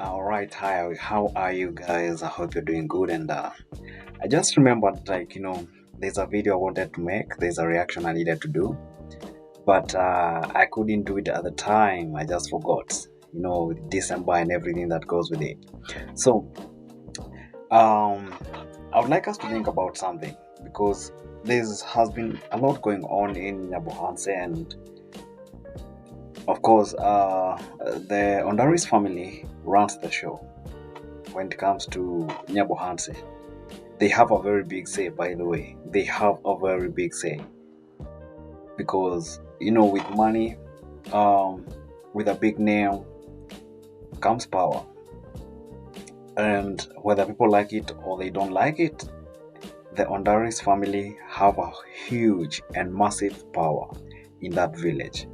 All right, hi. How are you guys? I hope you're doing good. And I just remembered, there's a video I wanted to make. There's a reaction I needed to do, but I couldn't do it at the time. I just forgot. December and everything that goes with it. So, um, I would like us to think about something because there has been a lot going on in Nyabohanse, and of course, the Ondaris family runs the show when it comes to Nyabohanse. They have a very big say, by the way. They have a very big say because with money, um, with a big name comes power, and whether people like it or they don't like it, the Ondaris family have a huge and massive power in that village.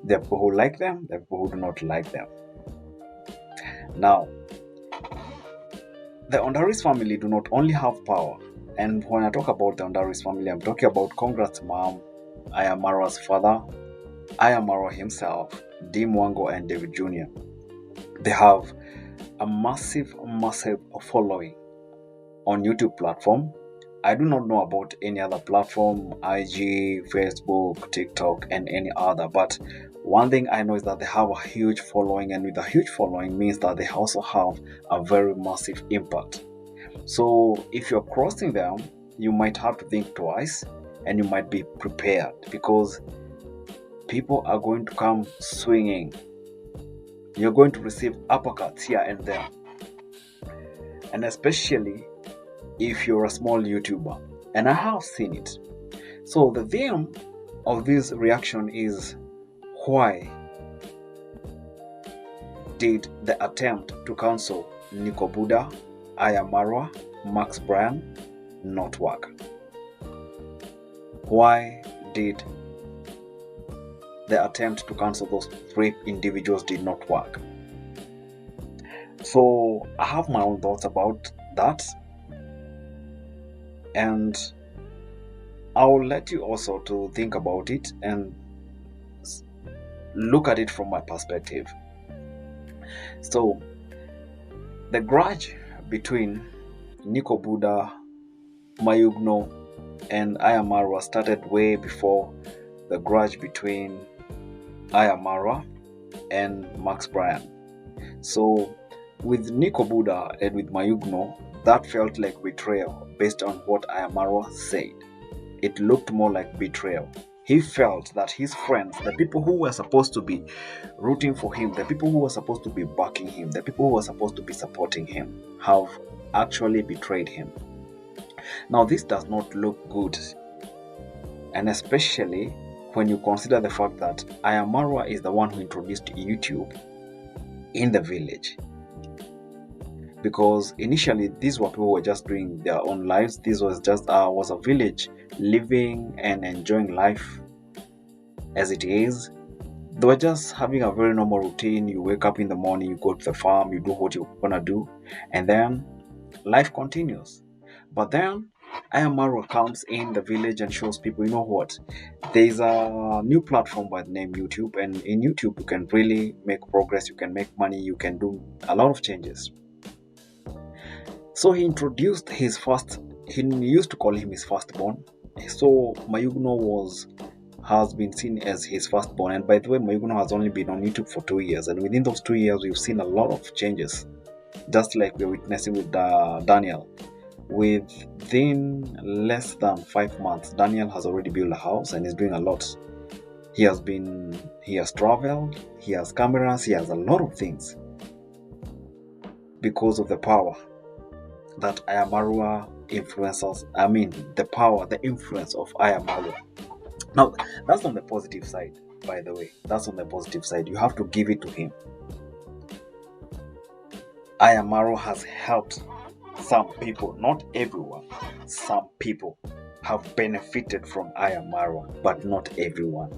There are people who like them, there are people who do not like them. Now, the Ondaris family do not only have power, and when I talk about the Ondaris family, I'm talking about Congrats mom, I am Marwa'S father, I am Marwa himself, Dim Wango, and David Jr. They have a massive following on YouTube platform. I do not know about any other platform, IG, Facebook, TikTok, and any other. But one thing I know is that they have a huge following, and with a huge following means that they also have a very massive impact. So if you're crossing them, you might have to think twice, and you might be prepared because people are going to come swinging. You're going to receive uppercuts here and there, and especially if you're a small YouTuber, and I have seen it. So the theme of this reaction is, why did the attempt to cancel Nico Buddha, Aya Marwa, Max Bryan not work? Why did the attempt to cancel those three individuals did not work? So I have my own thoughts about that, and I will let you also to think about it and look at it from my perspective. So the grudge between Nico Buddha, Mayuguno, and Aya Marwa started way before the grudge between Aya Marwa and Max Bryan. So with Nico Buddha and with Mayuguno, that felt like betrayal based on what Aya Marwa said. It looked more like betrayal. He felt that his friends, the people who were supposed to be rooting for him, the people who were supposed to be backing him, the people who were supposed to be supporting him, have actually betrayed him. Now, this does not look good, and especially when you consider the fact that Aya Marwa is the one who introduced YouTube in the village. Because initially, these were people who were just doing their own lives. This was just was a village living and enjoying life as it is. They were just having a very normal routine. You wake up in the morning, you go to the farm, you do what you're gonna do, and then life continues. But then Aya Marwa comes in the village and shows people, you know what? There's a new platform by the name YouTube, and in YouTube you can really make progress, you can make money, you can do a lot of changes. So he introduced his first, he used to call him his firstborn. So Mayuguno has been seen as his firstborn. And by the way, Mayuguno has only been on YouTube for 2 years. And within those 2 years, we've seen a lot of changes. Just like we're witnessing with Daniel. Within less than 5 months, Daniel has already built a house and is doing a lot. He has traveled, he has cameras, he has a lot of things. Because of the power that Aya Marwa influences, the influence of Aya Marwa. Now, that's on the positive side, by the way. That's on the positive side. You have to give it to him. Aya Marwa has helped some people, not everyone. Some people have benefited from Aya Marwa, but not everyone.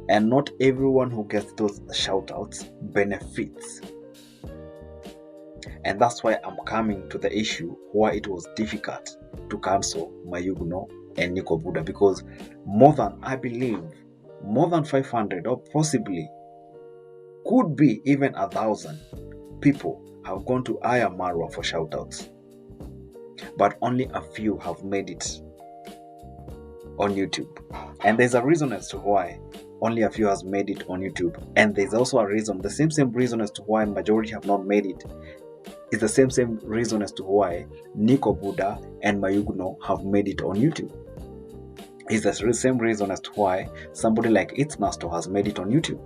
And not everyone who gets those shout-outs benefits. And that's why I'm coming to the issue why it was difficult to cancel Mayuguno and Nico Buddha, because more than 500 or possibly could be even 1,000 people have gone to Marwa for shoutouts, but only a few have made it on YouTube. And there's a reason as to why only a few has made it on YouTube. And there's also a reason, the same reason as to why majority have not made it is the same reason as to why Nico Buddha and Mayuguno have made it on YouTube. It's the same reason as to why somebody like It's Nasto has made it on YouTube.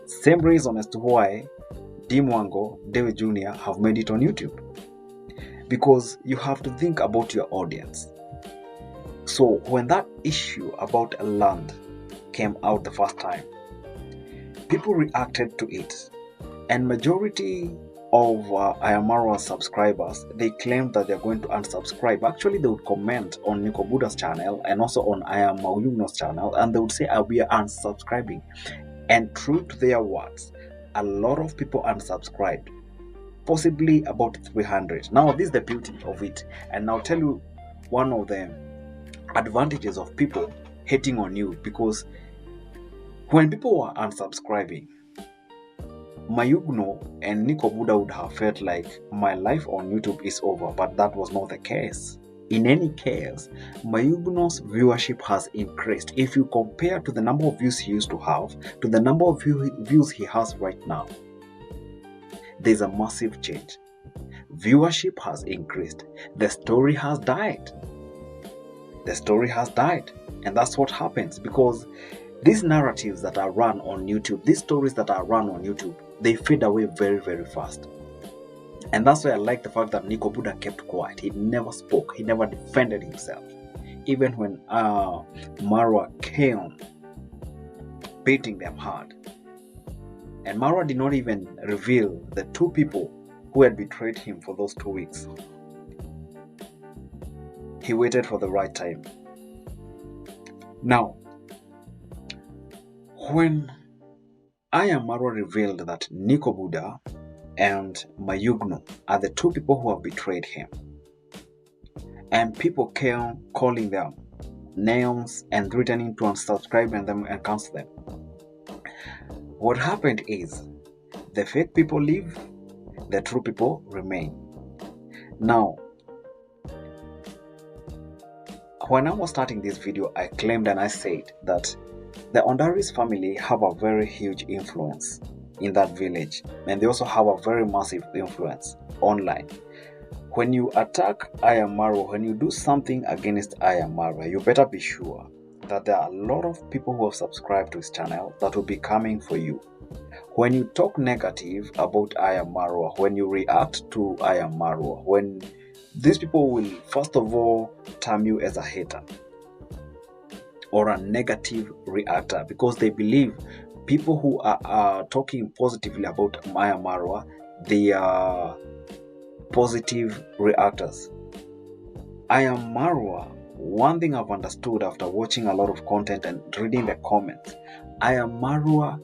Same reason as to why Dimwango, David Jr. have made it on YouTube. Because you have to think about your audience. So when that issue about land came out the first time, people reacted to it, and majority of Marwa'S subscribers, they claimed that they're going to unsubscribe. Actually, they would comment on Nico Buddha's channel and also on Mayuguno's channel, and they would say, we are unsubscribing. And true to their words, a lot of people unsubscribed, possibly about 300. Now, this is the beauty of it, and I'll tell you one of the advantages of people hating on you, because when people were unsubscribing, Mayuguno and Nico Buddha would have felt like my life on YouTube is over, but that was not the case. In any case, Mayuguno's viewership has increased. If you compare to the number of views he used to have to the number of views he has right now, there's a massive change. Viewership has increased. The story has died. The story has died. And that's what happens, because these narratives that are run on YouTube, these stories that are run on YouTube, they fade away very, very fast. And that's why I like the fact that Nico Buddha kept quiet. He never spoke. He never defended himself. Even when Marwa came beating them hard. And Marwa did not even reveal the two people who had betrayed him for those 2 weeks. He waited for the right time. Now, when Marwa revealed that Nico Buddha and Mayuguno are the two people who have betrayed him, and people came calling them names and threatening to unsubscribe them and cancel them, what happened is the fake people leave, the true people remain. Now, when I was starting this video, I claimed and I said that the Ondaris family have a very huge influence in that village, and they also have a very massive influence online. When you attack Marwa, when you do something against Marwa, you better be sure that there are a lot of people who have subscribed to his channel that will be coming for you. When you talk negative about Marwa, when you react to Marwa, when these people will first of all term you as a hater or a negative reactor, because they believe people who are talking positively about Marwa, they are positive reactors. Marwa, one thing I've understood after watching a lot of content and reading the comments, Marwa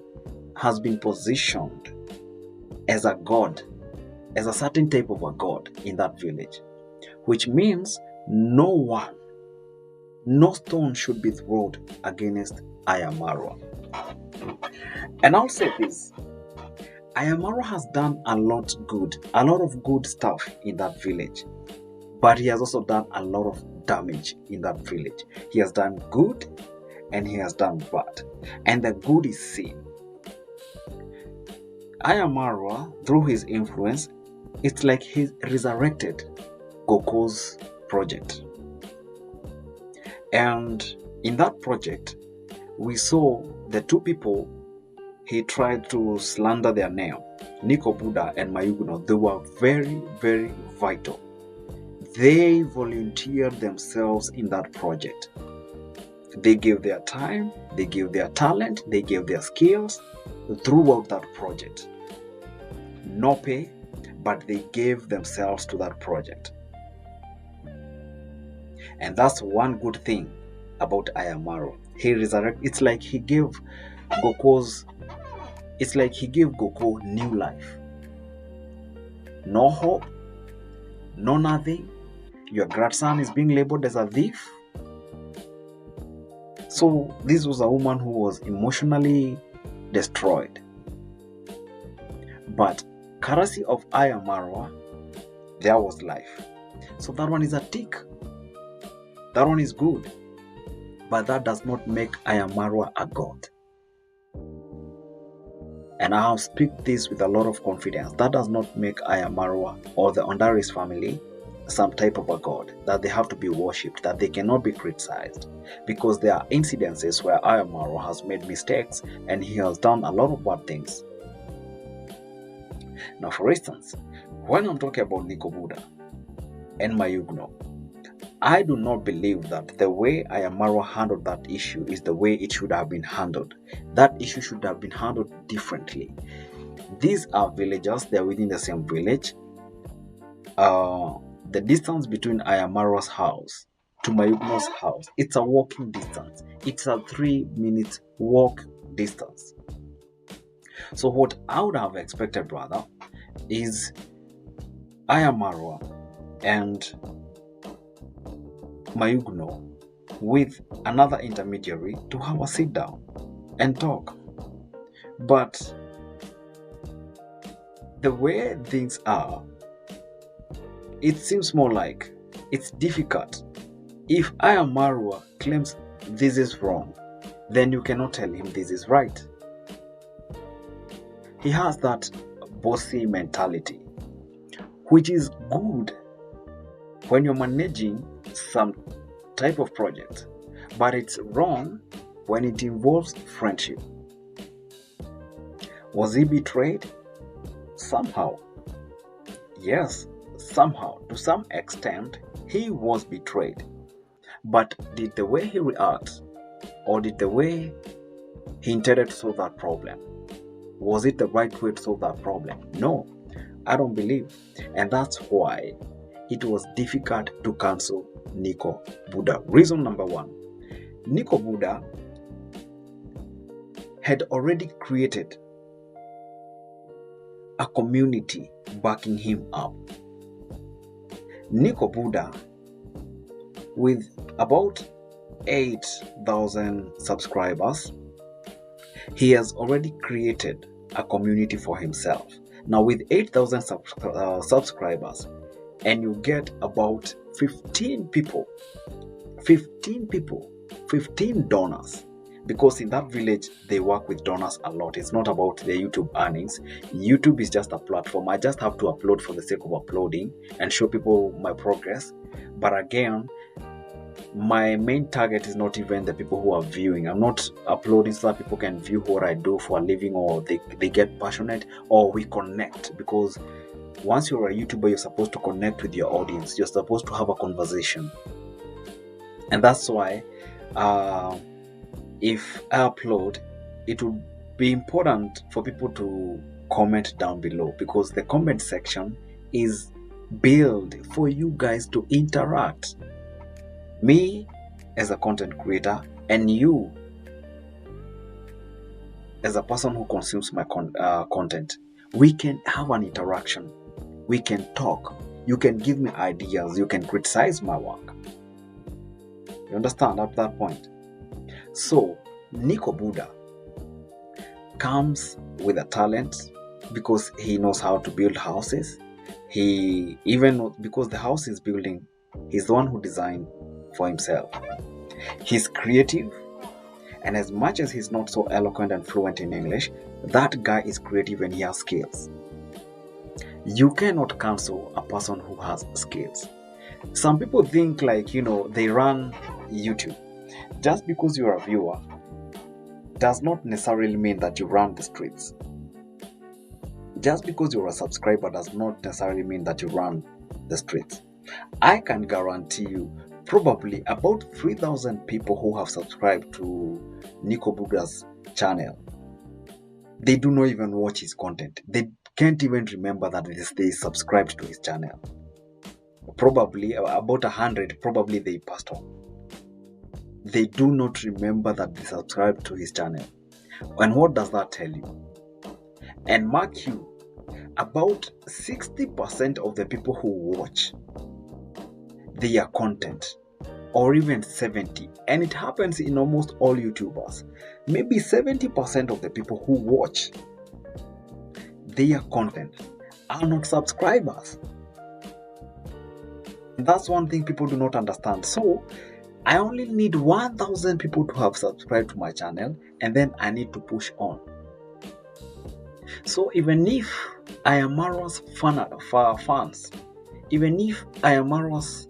has been positioned as a god, as a certain type of a god in that village, which means no stone should be thrown against Marwa. And I'll say this, Marwa has done a lot of good stuff in that village, but he has also done a lot of damage in that village. He has done good and he has done bad, and the good is seen. Marwa, through his influence, it's like he resurrected Goku's project. And in that project, we saw the two people he tried to slander their name, Nico Buddha and Mayuguno. They were very, very vital. They volunteered themselves in that project. They gave their time, they gave their talent, they gave their skills throughout that project. No pay, but they gave themselves to that project. And that's one good thing about Marwa. He resurrected. It's like he gave Goku new life. No hope, no nothing. Your grandson is being labeled as a thief. So this was a woman who was emotionally destroyed. But courtesy of Aya Marwa, there was life. So that one is a tick. That one is good. But that does not make Aya Marwa a god. And I have speak this with a lot of confidence. That does not make Aya Marwa or the Ondaris family some type of a god, that they have to be worshipped, that they cannot be criticized. Because there are incidences where Aya Marwa has made mistakes and he has done a lot of bad things. Now, for instance, when I'm talking about Nico Buddha and Mayuguno, I do not believe that the way Aya Marwa handled that issue is the way it should have been handled. That issue should have been handled differently. These are villagers, they're within the same village. The distance between Aya Marwa's house to Mayuguno's house, it's a walking distance. It's a 3-minute walk distance. So what I would have expected rather is Aya Marwa and Mayuguno with another intermediary to have a sit down and talk. But the way things are, it seems more like it's difficult. If Aya Marwa claims this is wrong, then you cannot tell him this is right. He has that bossy mentality, which is good when you're managing some type of project, but it's wrong when it involves friendship. Was he betrayed? Somehow. Yes, somehow, to some extent, he was betrayed. But did the way he reacts, or did the way he intended to solve that problem, was it the right way to solve that problem? No, I don't believe. And that's why it was difficult to cancel Nico Buddha. Reason number one, Nico Buddha had already created a community backing him up. Nico Buddha, with about 8,000 subscribers, he has already created a community for himself. Now, with 8,000 subscribers, and you get about 15 donors, because in that village they work with donors a lot. It's not about the YouTube earnings. YouTube is just a platform. I just have to upload for the sake of uploading and show people my progress. But again, my main target is not even the people who are viewing. I'm not uploading so that people can view what I do for a living, or they get passionate, or we connect. Because once you're a YouTuber, you're supposed to connect with your audience. You're supposed to have a conversation. And that's why if I upload, it would be important for people to comment down below, because the comment section is built for you guys to interact. Me as a content creator and you as a person who consumes my content, we can have an interaction. We can talk. You can give me ideas. You can criticize my work. You understand at that point? So, Nico Buddha comes with a talent because he knows how to build houses. Because the house he's building, he's the one who designed for himself. He's creative, and as much as he's not so eloquent and fluent in English, that guy is creative and he has skills. You cannot cancel a person who has skills. Some people think they run YouTube. Just because you're a viewer does not necessarily mean that you run the streets. Just because you're a subscriber does not necessarily mean that you run the streets. I can guarantee you probably about 3,000 people who have subscribed to Nico Buddha's channel, they do not even watch his content. They can't even remember that they subscribed to his channel. Probably about 100, probably they passed on. They do not remember that they subscribed to his channel. And what does that tell you? And mark you, about 60% of the people who watch their content, or even 70%, and it happens in almost all YouTubers, maybe 70% of the people who watch their content are not subscribers. That's one thing people do not understand. So I only need 1,000 people to have subscribed to my channel, and then I need to push on. So even if I am Marwa'S fans, even if I am Marwa'S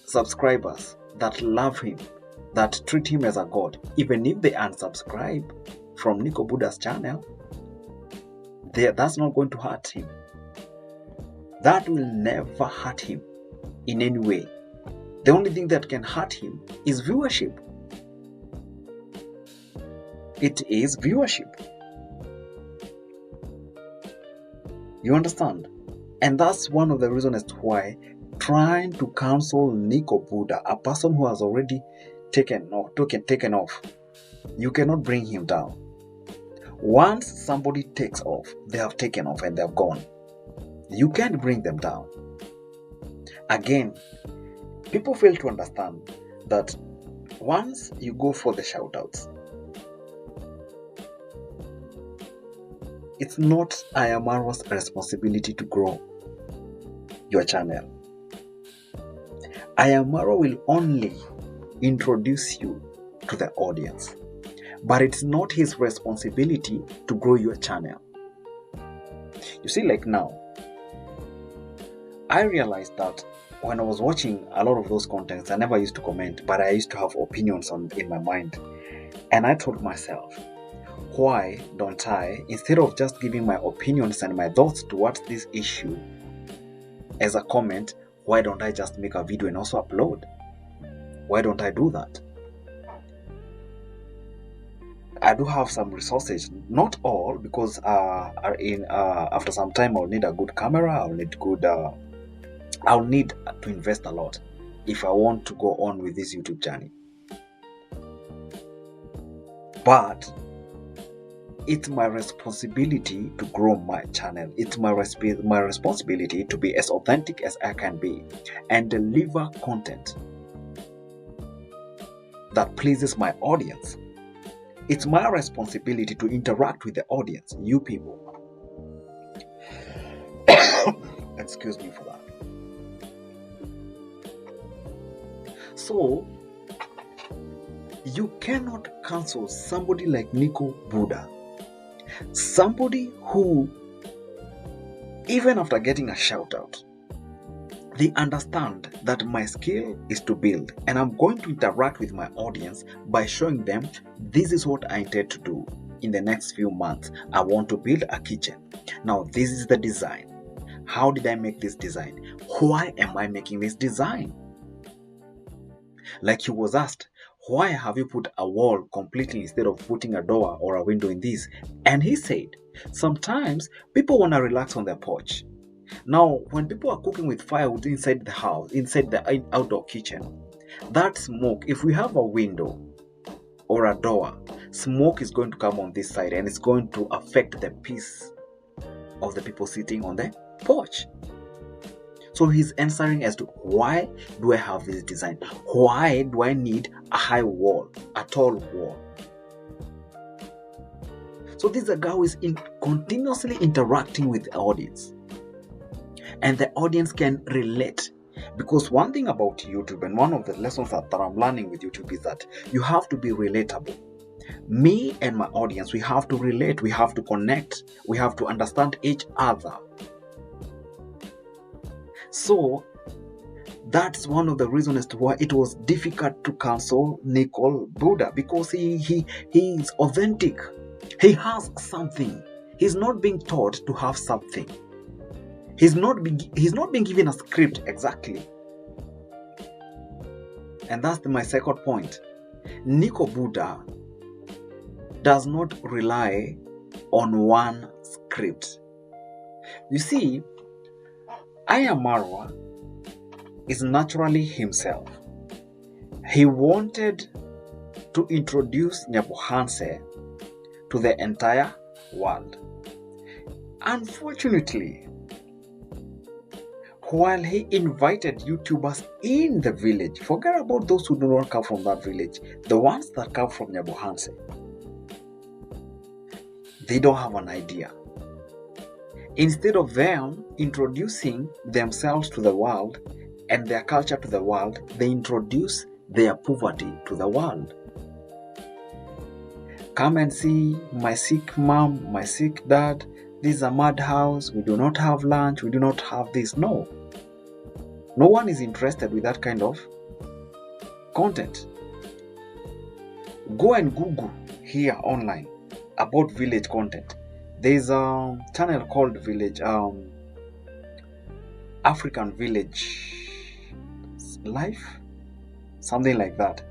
subscribers that love him, that treat him as a god, even if they unsubscribe from Nico Buddha's channel, that's not going to hurt him. That will never hurt him in any way. The only thing that can hurt him is viewership. It is viewership. You understand? And that's one of the reasons as to why trying to cancel Nico Buddha, a person who has already taken off, you cannot bring him down. Once somebody takes off, they have taken off and they have gone. You can't bring them down. Again, people fail to understand that once you go for the shoutouts, it's not Marwa'S responsibility to grow your channel. Marwa will only introduce you to the audience, but it's not his responsibility to grow your channel. You see, like now, I realized that when I was watching a lot of those contents, I never used to comment, but I used to have opinions in my mind. And I told myself, why don't I, instead of just giving my opinions and my thoughts towards this issue as a comment, why don't I just make a video and also upload? Why don't I do that? I do have some resources, not all, because after some time I'll need a good camera, I'll need to invest a lot if I want to go on with this YouTube journey. But it's my responsibility to grow my channel. It's my responsibility to be as authentic as I can be and deliver content that pleases my audience. It's my responsibility to interact with the audience, you people. Excuse me for that. So, you cannot cancel somebody like Nico Buddha. Somebody who, even after getting a shout out, they understand that my skill is to build, and I'm going to interact with my audience by showing them this is what I intend to do in the next few months. I want to build a kitchen. Now, this is the design. How did I make this design? Why am I making this design? Like he was asked, why have you put a wall completely instead of putting a door or a window in this? And he said, sometimes people want to relax on their porch. Now, when people are cooking with firewood inside the house, inside the outdoor kitchen, that smoke, if we have a window or a door, smoke is going to come on this side and it's going to affect the peace of the people sitting on the porch. So he's answering as to why do I have this design? Why do I need a high wall, a tall wall? So this is a guy who is continuously interacting with the audience. And the audience can relate. Because one thing about YouTube, and one of the lessons that I'm learning with YouTube, is that you have to be relatable. Me and my audience, we have to relate, we have to connect, we have to understand each other. So that's one of the reasons as to why it was difficult to cancel Nico Buddha, because he is authentic. He has something. He's not being taught to have something. He's not being given a script exactly. And that's my second point. Nico Buddha does not rely on one script. You see, Marwa is naturally himself. He wanted to introduce Nyabohanse to the entire world. Unfortunately, while he invited YouTubers in the village, forget about those who do not come from that village, the ones that come from Nyabohanse, they don't have an idea. Instead of them introducing themselves to the world and their culture to the world, they introduce their poverty to the world. Come and see my sick mom, my sick dad. This is a madhouse. We do not have lunch. We do not have this. No. No one is interested with that kind of content. Go and Google here online about village content. There's a channel called Village African Village Life, something like that.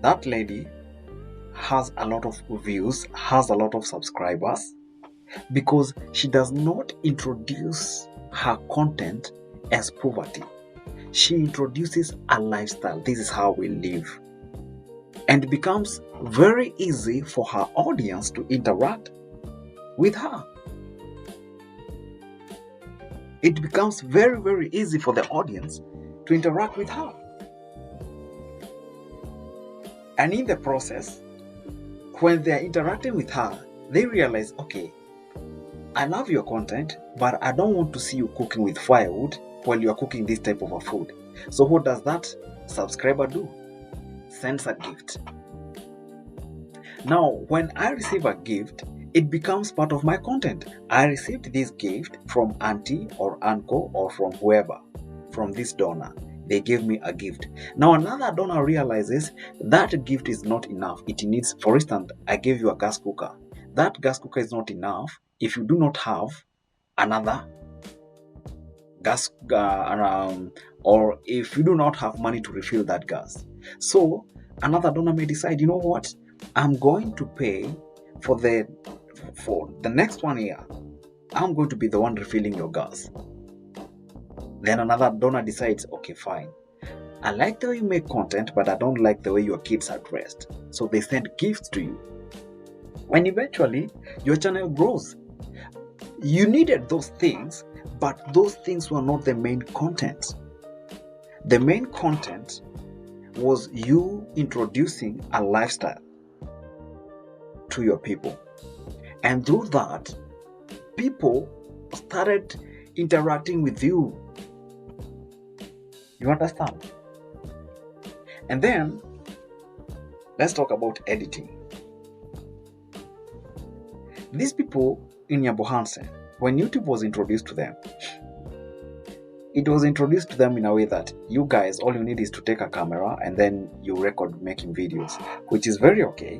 That lady has a lot of views, has a lot of subscribers, because she does not introduce her content as poverty. She introduces a lifestyle. This is how we live. And it becomes very easy for her audience to interact with her. It becomes very, very easy for the audience to interact with her. And in the process, when they're interacting with her, they realize, okay, I love your content, but I don't want to see you cooking with firewood while you're cooking this type of a food. So what does that subscriber do? Sends a gift. Now, when I receive a gift, it becomes part of my content. I received this gift from auntie or uncle or from whoever, from this donor. They gave me a gift. Now another donor realizes that gift is not enough. It needs, for instance, I gave you a gas cooker. That gas cooker is not enough if you do not have another gas, or if you do not have money to refill that gas. So another donor may decide, you know what, I'm going to pay for the next 1 year. I'm going to be the one refilling your gas. Then another donor decides, okay, fine, I like the way you make content, but I don't like the way your kids are dressed. So they send gifts to you. And eventually, your channel grows. You needed those things, but those things were not the main content. The main content was you introducing a lifestyle to your people. And through that, people started interacting with you. You understand? And then, let's talk about editing. These people in Nyabohanse, when YouTube was introduced to them, it was introduced to them in a way that you guys, all you need is to take a camera and then you record making videos, which is very okay.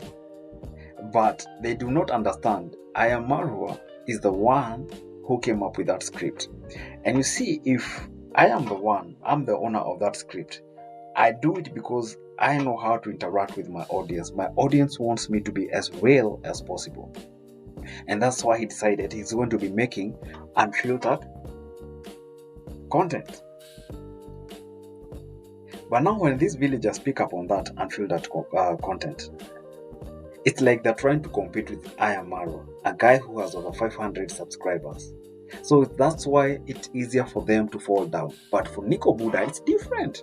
But they do not understand I Am Marwa is the one who came up with that script. And you see, if I am the one, I'm the owner of that script, I do it because I know how to interact with my audience. My audience wants me to be as real as possible. And that's why he decided he's going to be making unfiltered content. But now when these villagers pick up on that unfiltered content, it's like they're trying to compete with I Am Marwa, a guy who has over 500 subscribers. So that's why it's easier for them to fall down. But for Nico Buddha, it's different.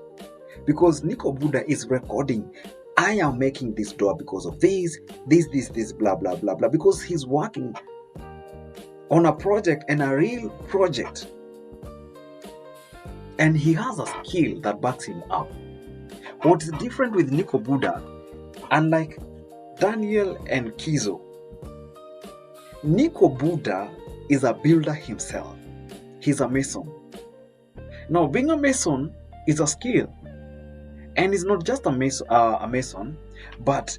Because Nico Buddha is recording, I am making this door because of this, blah, blah, blah, blah. Because he's working on a project, and a real project. And he has a skill that backs him up. What's different with Nico Buddha, unlike Daniel and Kizo, Nico Buddha is a builder himself. He's a mason. Now, being a mason is a skill. And he's not just a mason, but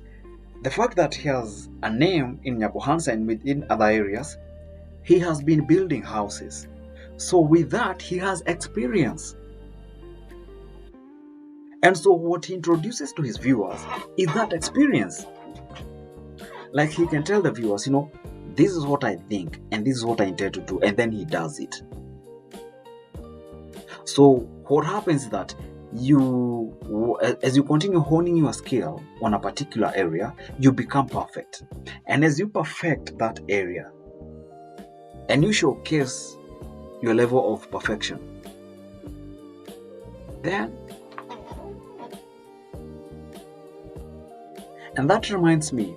the fact that he has a name in Nyabohanse and within other areas, he has been building houses. So with that, he has experience. And so what he introduces to his viewers is that experience. Like he can tell the viewers, you know, this is what I think and this is what I intend to do, and then he does it. So what happens is that as you continue honing your skill on a particular area, you become perfect. And as you perfect that area and you showcase your level of perfection, then, and that reminds me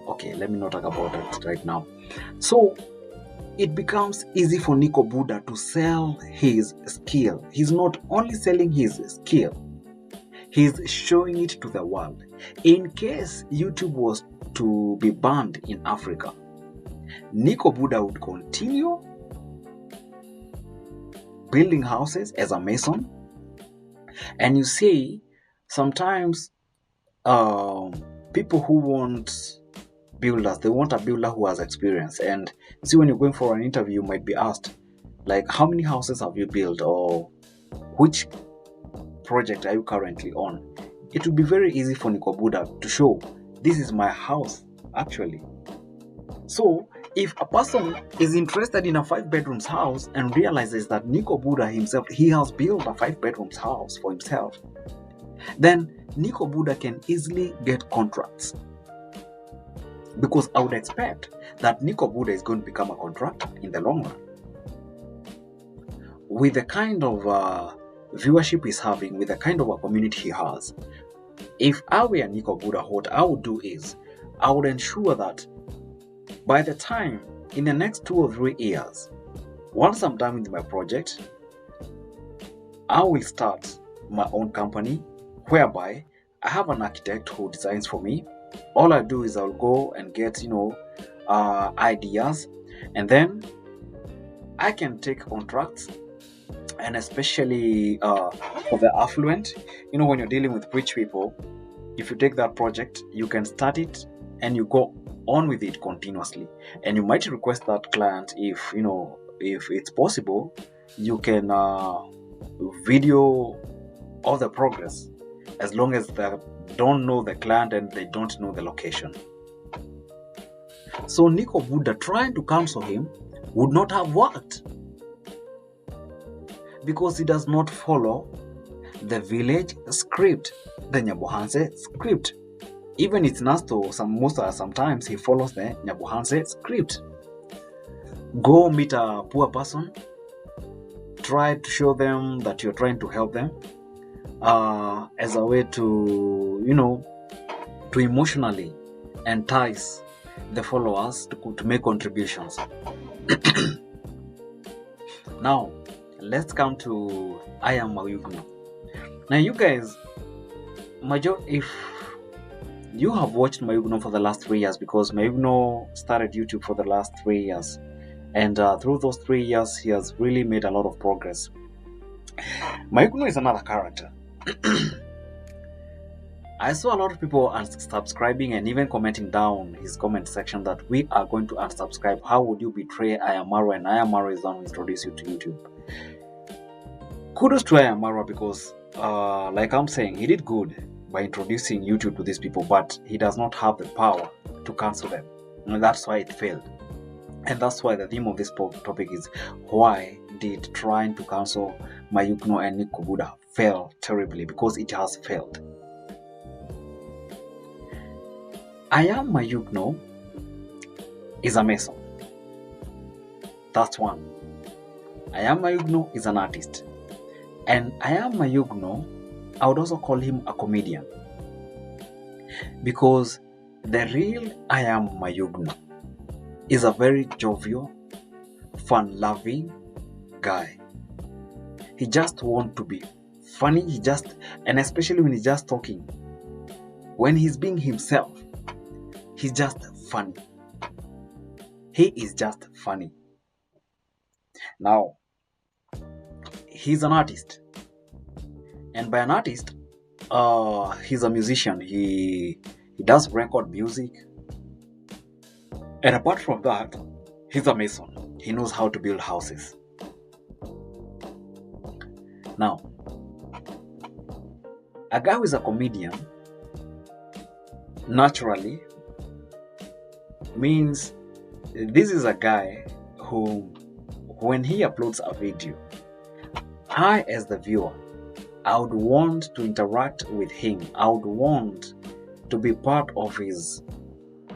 Okay, let me not talk about it right now. So it becomes easy for Nico Buddha to sell his skill. He's not only selling his skill, he's showing it to the world. In case YouTube was to be banned in Africa, Nico Buddha would continue building houses as a mason. And you see, sometimes people who want builders, they want a builder who has experience. And see, when you're going for an interview, you might be asked, like, how many houses have you built, or which project are you currently on? It would be very easy for Nico Buddha to show, this is my house, actually. So if a person is interested in a 5 bedrooms house and realizes that Nico Buddha himself, he has built a 5 bedrooms house for himself, then Nico Buddha can easily get contracts. Because I would expect that Nico Buddha is going to become a contractor in the long run. With the kind of viewership he's having, with the kind of a community he has, if I were Nico Buddha, what I would do is, I would ensure that by the time, in the next 2 or 3 years, once I'm done with my project, I will start my own company whereby I have an architect who designs for me. All I do is I'll go and get, ideas, and then I can take contracts. And especially for the affluent, when you're dealing with rich people, if you take that project, you can start it and you go on with it continuously. And you might request that client, if it's possible, you can video all the progress, as long as they don't know the client and they don't know the location. So Nico Buddha trying to counsel him would not have worked, because he does not follow the village script, the Nyabohanse script. Even it's Nasto, sometimes he follows the Nyabohanse script. Go meet a poor person, try to show them that you're trying to help them, as a way to emotionally entice the followers to make contributions. Now, let's come to I Am Mayuguno. Now, you guys, if you have watched Mayuguno for the last 3 years, because Mayuguno started YouTube for the last 3 years, and through those 3 years, he has really made a lot of progress. Mayuguno is another character. I saw a lot of people unsubscribing and even commenting down his comment section that we are going to unsubscribe. How would you betray I Am Marwa, and I Am Marwa is the one who introduced you to YouTube? Kudos to I Am Marwa, because like I'm saying, he did good by introducing YouTube to these people, but he does not have the power to cancel them. And that's why it failed. And that's why the theme of this topic is, why did trying to cancel Mayuguno and Nico Buddha fail terribly? Because it has failed. I Am Mayuguno is a mason. That's one. I Am Mayuguno is an artist. And I Am Mayuguno, I would also call him a comedian. Because the real I Am Mayuguno is a very jovial, fun-loving guy. He just wants to be funny. And especially when he's just talking, when he's being himself, he's just funny. He is just funny. Now, he's an artist. And by an artist, he's a musician. He does record music. And apart from that, he's a mason. He knows how to build houses. Now, a guy who is a comedian, naturally, means this is a guy who, when he uploads a video, I, as the viewer, I would want to interact with him. I would want to be part of his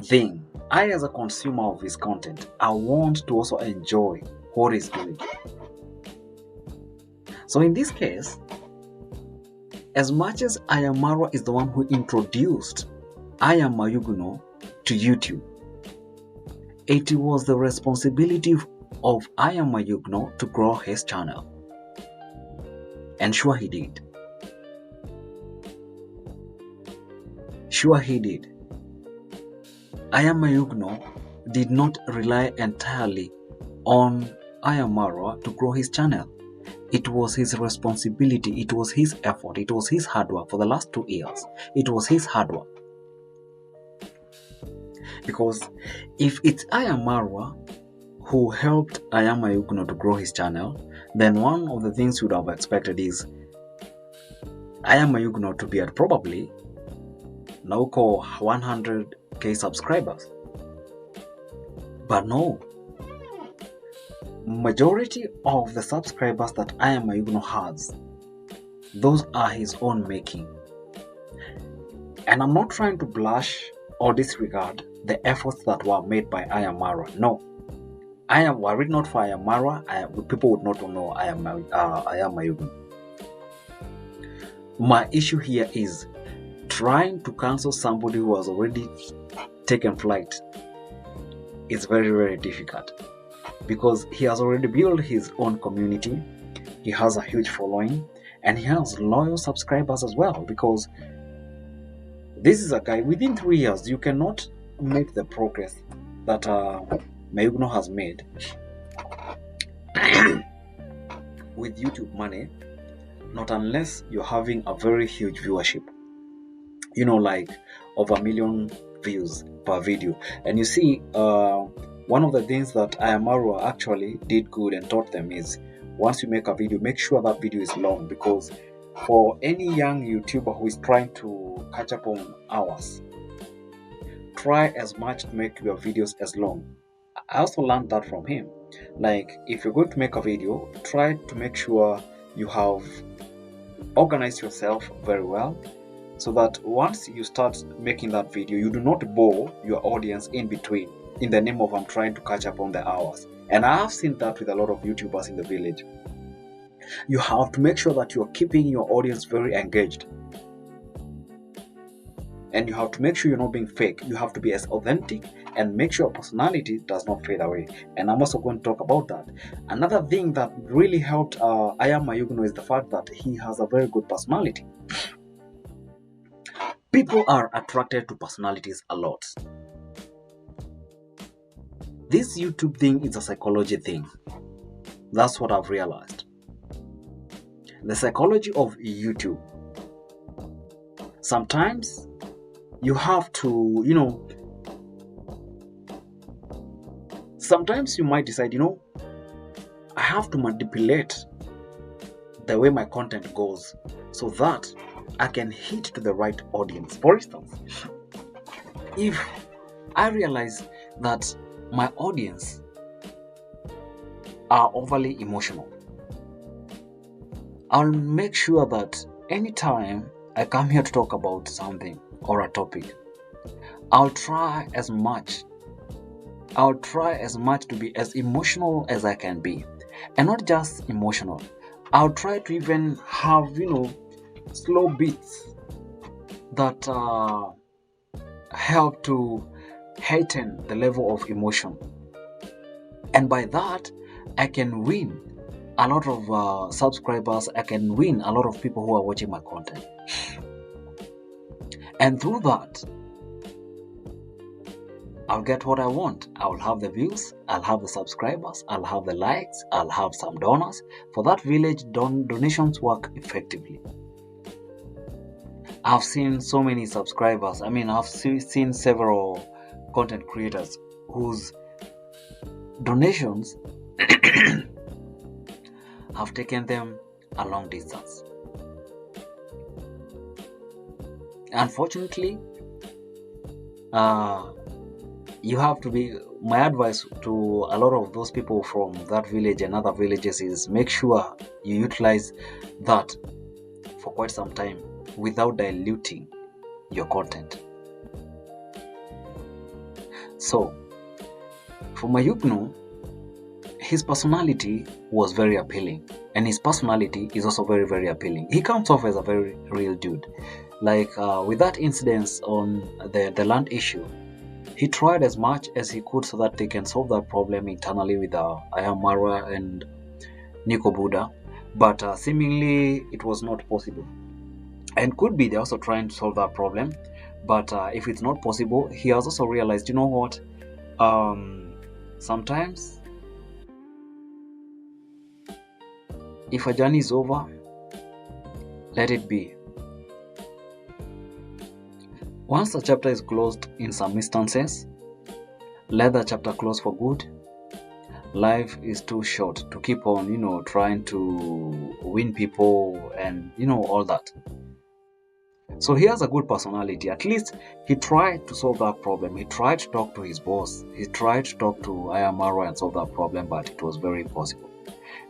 thing. I, as a consumer of his content, I want to also enjoy what he's doing. So in this case, as much as I Am Marwa is the one who introduced I Am Mayuguno to YouTube. It was the responsibility of Mayuguno to grow his channel. And sure he did. Sure he did. Mayuguno did not rely entirely on Marwa to grow his channel. It was his responsibility, it was his effort, it was his hard work for the last 2 years. It was his hard work. Because if it's Marwa who helped Mayuguno to grow his channel, then one of the things you would have expected is Mayuguno to be at probably now 100k subscribers. But no, majority of the subscribers that Mayuguno has, those are his own making. And I'm not trying to blush or disregard the efforts that were made by Marwa. No, were it not for Marwa, people would not know Mayuguno. My issue here is trying to cancel somebody who has already taken flight. It's very, very difficult because he has already built his own community. He has a huge following and he has loyal subscribers as well, because this is a guy, within 3 years, you cannot make the progress that Mayuguno has made with YouTube money, not unless you're having a very huge viewership. Like over 1 million views per video. And you see, one of the things that Marwa actually did good and taught them is, once you make a video, make sure that video is long, because for any young YouTuber who is trying to catch up on hours, try as much to make your videos as long. I also learned that from him. Like, if you're going to make a video, try to make sure you have organized yourself very well, so that once you start making that video, you do not bore your audience in between in the name of I'm trying to catch up on the hours. And I have seen that with a lot of YouTubers in the village. You have to make sure that you're keeping your audience very engaged. And you have to make sure you're not being fake. You have to be as authentic and make sure your personality does not fade away. And I'm also going to talk about that. Another thing that really helped Mayuguno is the fact that he has a very good personality. People are attracted to personalities a lot. This YouTube thing is a psychology thing. That's what I've realized. The psychology of YouTube. Sometimes you have to, sometimes you might decide, I have to manipulate the way my content goes so that I can hit to the right audience. For instance, if I realize that my audience are overly emotional, I'll make sure that anytime I come here to talk about something or a topic, I'll try as much to be as emotional as I can be. And not just emotional, I'll try to even have, slow beats that help to heighten the level of emotion. And by that, I can win a lot of subscribers. I can win a lot of people who are watching my content. And through that, I'll get what I want. I'll have the views, I'll have the subscribers, I'll have the likes, I'll have some donors. For that village, donations work effectively. I've seen so many subscribers. I've seen several content creators whose donations have taken them a long distance. Unfortunately, you have to be, my advice to a lot of those people from that village and other villages is make sure you utilize that for quite some time without diluting your content. So, for Mayuguno, his personality was very appealing, and his personality is also very, very appealing. He comes off as a very real dude. Like with that incident on the land issue, He tried as much as he could so that they can solve that problem internally with Marwa and Nico Buddha, but seemingly it was not possible. And could be they're also trying to solve that problem, but if it's not possible, he has also realized, you know what, sometimes if a journey is over, let it be. Once a chapter is closed in some instances, let the chapter close for good. Life is too short to keep on, trying to win people and, all that. So he has a good personality. At least he tried to solve that problem. He tried to talk to his boss. He tried to talk to Ayamaro and solve that problem, but it was very impossible.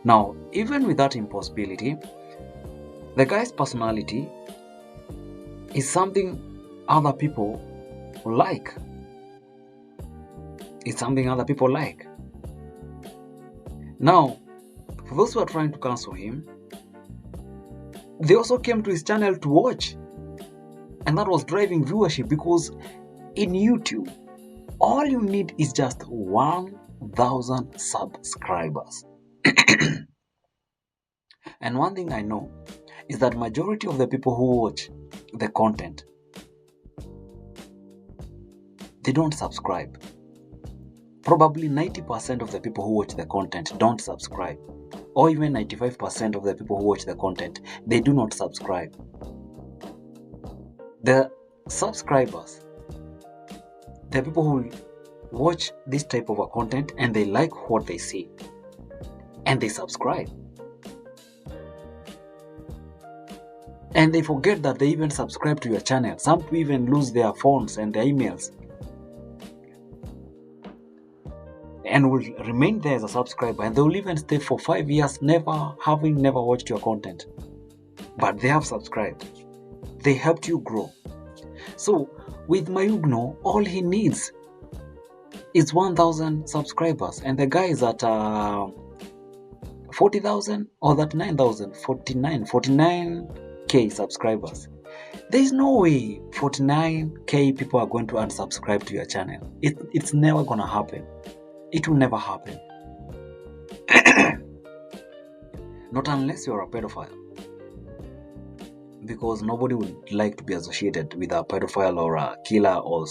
Now, even with that impossibility, the guy's personality is something other people like. It's something other people like. Now, for those who are trying to cancel him, they also came to his channel to watch. And that was driving viewership, because in YouTube, all you need is just 1,000 subscribers. And one thing I know is that majority of the people who watch the content, they don't subscribe. Probably 90% of the people who watch the content don't subscribe. Or even 95% of the people who watch the content, they do not subscribe. The subscribers, the people who watch this type of a content and they like what they see and they subscribe. And they forget that they even subscribe to your channel. Some people even lose their phones and their emails and will remain there as a subscriber, and they will even stay for 5 years never watched your content. But they have subscribed. They helped you grow. So with Mayuguno, all he needs is 1,000 subscribers, and the guy is at 40,000 or that 9,000, 49K subscribers. There is no way 49K people are going to unsubscribe to your channel. It's never gonna happen. It will never happen. Not unless you're a pedophile. Because nobody would like to be associated with a pedophile or a killer or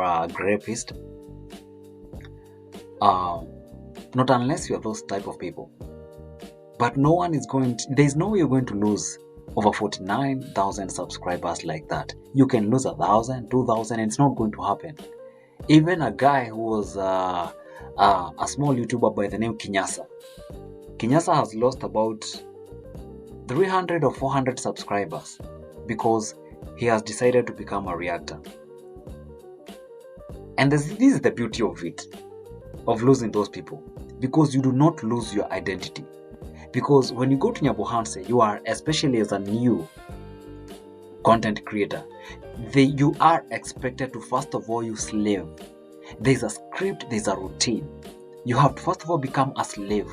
a rapist. Not unless you're those type of people. But no one is there's no way you're going to lose over 49,000 subscribers like that. You can lose 1,000, 2,000, and it's not going to happen. Even a guy who was a small YouTuber by the name Kinyasa has lost about 300 or 400 subscribers because he has decided to become a reactor. And this is the beauty of it, of losing those people, because you do not lose your identity. Because when you go to Nyabohanse, you are, especially as a new content creator, you are expected to first of all use slave. There's a script, there's a routine. You have to first of all become a slave.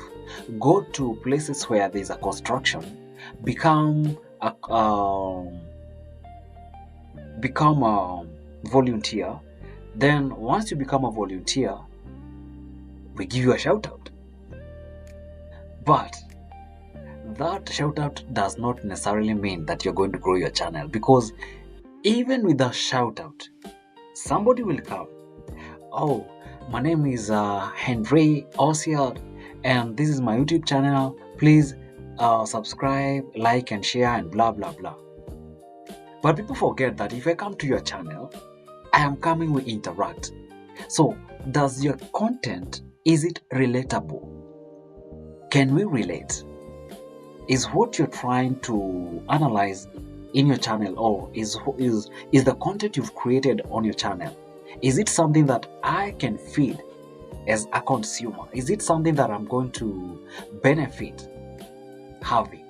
Go to places where there's a construction. Become a volunteer. Then once you become a volunteer, we give you a shout out. But that shout out does not necessarily mean that you're going to grow your channel, because even with a shout out, somebody will come. Oh, my name is Henry Osiad, and this is my YouTube channel. Please subscribe, like, and share, and blah blah blah. But people forget that if I come to your channel, I am coming, we interact. So does your content, is it relatable? Can we relate? Is what you're trying to analyze in your channel, or is the content you've created on your channel, is it something that I can feed as a consumer? Is it something that I'm going to benefit having?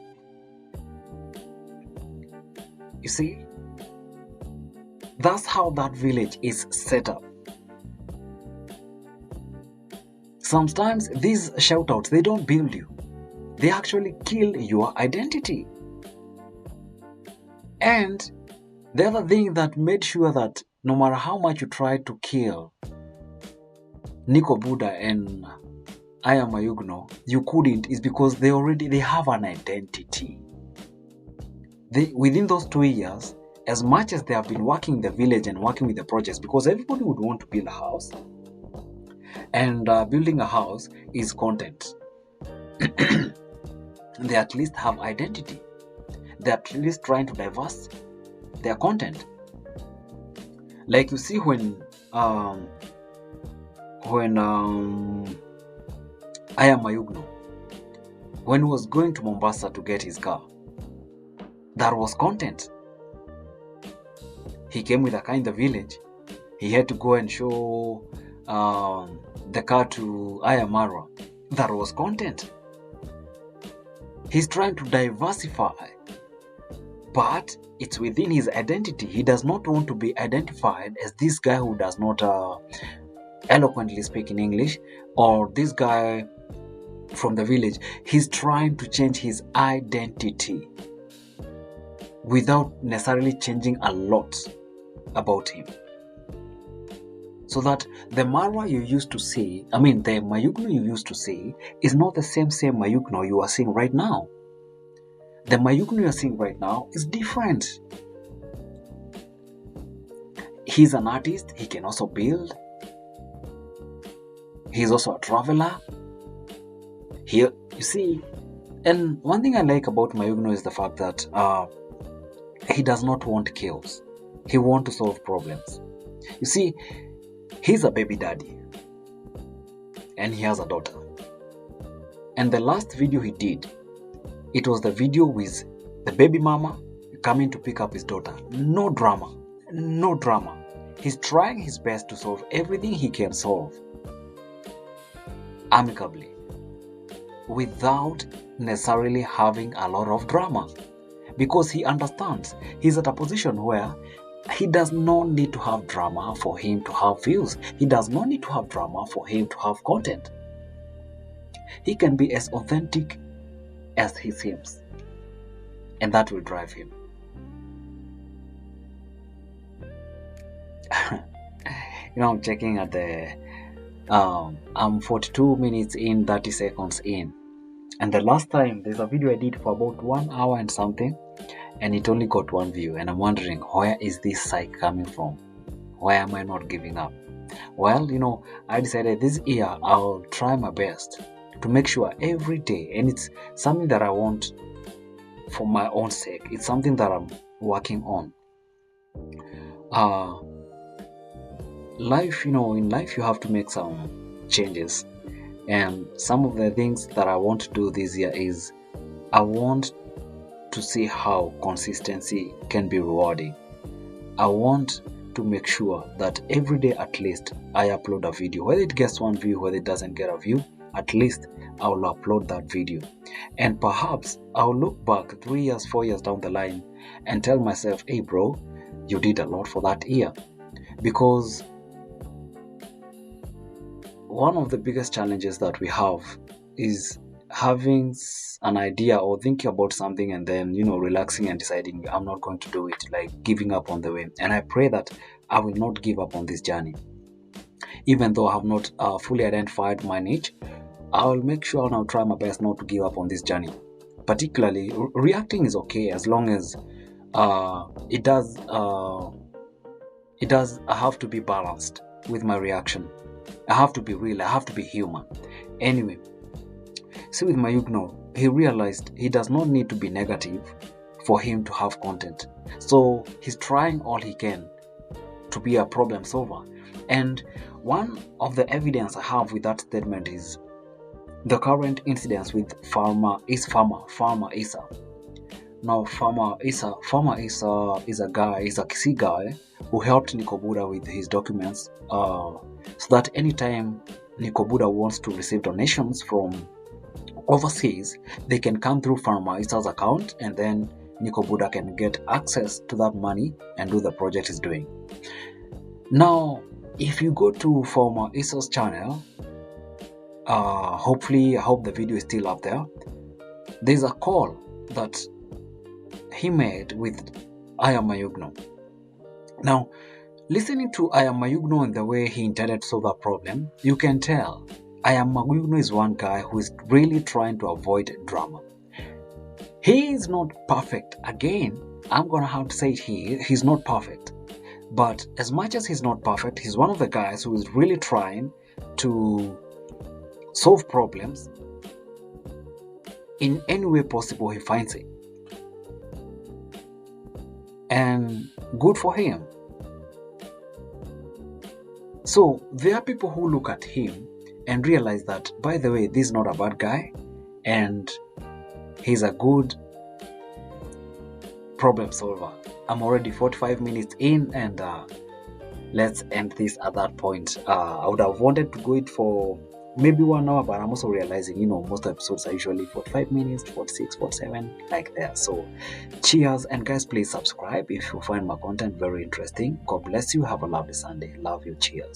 You see, that's how that village is set up. Sometimes these shoutouts, they don't build you. They actually kill your identity. And the other thing that made sure that no matter how much you try to kill Nico Buddha and Mayuguno, you couldn't, is because they have an identity. Within those 2 years, as much as they have been working in the village and working with the projects, because everybody would want to build a house, and building a house is content. They at least have identity. They're at least trying to diverse their content. Like you see when Mayuguno, when he was going to Mombasa to get his car, that was content. He came with a car in the village. He had to go and show the car to Marwa. That was content. He's trying to diversify, but it's within his identity. He does not want to be identified as this guy who does not eloquently speak in English, or this guy from the village. He's trying to change his identity without necessarily changing a lot about him. So that the Marwa you used to see, the Mayuguno you used to see, is not the same Mayuguno you are seeing right now. The Mayuguno you are seeing right now is different. He's an artist. He can also build. He's also a traveler. Here, you see, and one thing I like about Mayuguno is the fact that he does not want chaos. He wants to solve problems. You see, he's a baby daddy and he has a daughter. And the last video he did, it was the video with the baby mama coming to pick up his daughter. No drama. No drama. He's trying his best to solve everything he can solve amicably without necessarily having a lot of drama, because he understands he's at a position where he does not need to have drama for him to have views. He does not need to have drama for him to have content. He can be as authentic as he seems, and that will drive him. I'm checking at the I'm 42 minutes in, 30 seconds in, and the last time there's a video I did for about 1 hour and something, and it only got 1 view, and I'm wondering, where is this psych coming from? Why am I not giving up? Well, I decided this year I'll try my best to make sure every day, and it's something that I want for my own sake. It's something that I'm working on. In life you have to make some changes, and some of the things that I want to do this year is I want to see how consistency can be rewarding. I want to make sure that every day at least I upload a video, whether it gets 1 view, whether it doesn't get a view, at least I will upload that video, and perhaps I'll look back 3 years, 4 years down the line and tell myself, hey bro, you did a lot for that year. Because one of the biggest challenges that we have is having an idea or thinking about something and then relaxing and deciding I'm not going to do it, like giving up on the way. And I pray that I will not give up on this journey. Even though I have not fully identified my niche, I will make sure and I'll try my best not to give up on this journey. Particularly, reacting is okay as long as it does. I have to be balanced with my reaction. I have to be real. I have to be human. Anyway, see, with Mayuguno, he realized he does not need to be negative for him to have content. So he's trying all he can to be a problem solver. And one of the evidence I have with that statement is the current incidents with Farmer Isa. Now, Farmer Isa is a Kisii guy who helped Nico Buddha with his documents, so that anytime Nico Buddha wants to receive donations from overseas, they can come through Farmer Isa's account, and then Nico Buddha can get access to that money and do the project he's doing. Now, if you go to Farmer Isa's channel, I hope the video is still up there. There's a call that he made with Mayuguno. Now, Listening to I am Mayuguno and the way he intended to solve a problem, you can tell I am Mayuguno is one guy who is really trying to avoid drama. He is not perfect. Again, I'm gonna have to say he's not perfect. But as much as he's not perfect, he's one of the guys who is really trying to solve problems in any way possible he finds it. And good for him. So there are people who look at him and realize that, by the way, this is not a bad guy and he's a good problem solver. I'm already 45 minutes in and let's end this at that point. I would have wanted to go it for maybe 1 hour, but I'm also realizing, most episodes are usually 45 minutes, 46, 47, like that. So cheers, and guys, please subscribe if you find my content very interesting. God bless you. Have a lovely Sunday. Love you. Cheers.